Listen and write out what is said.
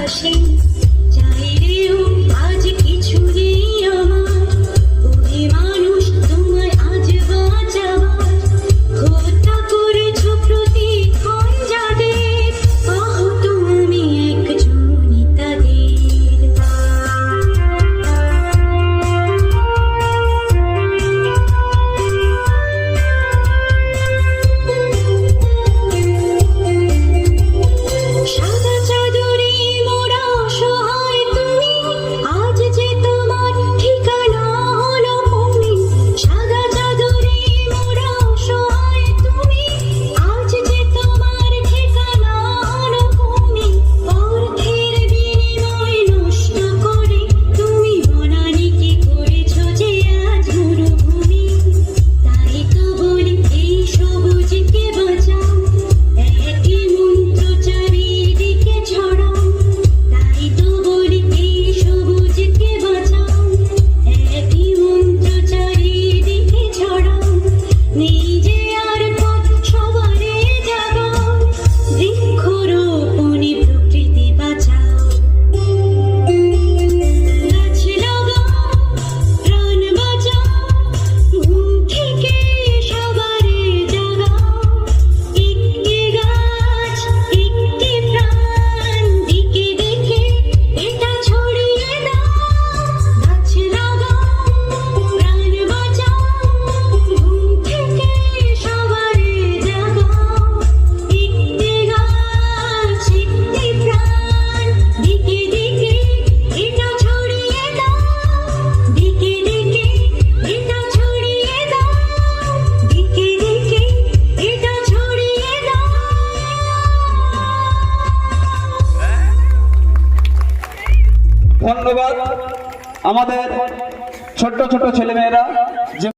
বাতাসে চাইলেও আজ কিছু নেই আমার ওহে মানুষ তোমায় আজ বাঁচাবার হত্যা করেছ প্রতিক্ষণ যাদের আহত আমি একজনই তাদের সাদা চাদরে মোড়া অসহায় তুমি আজ যে তোমার ঠিকানা হলো ভূমি সাদা চাদরে মোড়া অসহায় তুমি আজ যে তোমার ঠিকানা হলো ভূমি অর্থের বিনিময় নষ্ট করে তুমি বনানীকে করেছো যে আজ মরুভূমি তাই তো বলি এই সবুজকে বাঁচাও একই মন্ত্র চারিদিকে ছড়াও তাই তো বলি এই সবুজকে বাঁচাও একই মন্ত্র চারিদিকে ছড়াও নেই যে আর পথ সবারে জাগাও বৃক্ষরোপণে প্রকৃতি বাঁচাও গাছ লাগাও প্রাণ বাঁচাও ঘুম থেকে সবারে জাগাও একটি গাছ একটি প্রাণ দিকে দেখে এটা ছড়িয়ে দাও গাছ লাগাও প্রাণ বাঁচাও ঘুম থেকে সবারে জাগাও একটি গাছ একটি প্রাণ দিকে দেখে এটা ছড়িয়ে দাও দিকে দেখে এটা ছড়িয়ে দাও দিকে দেখে এটা ছড়িয়ে দাও ধন্যবাদ আমাদের ছোট্ট ছোট ছেলেমেয়েরা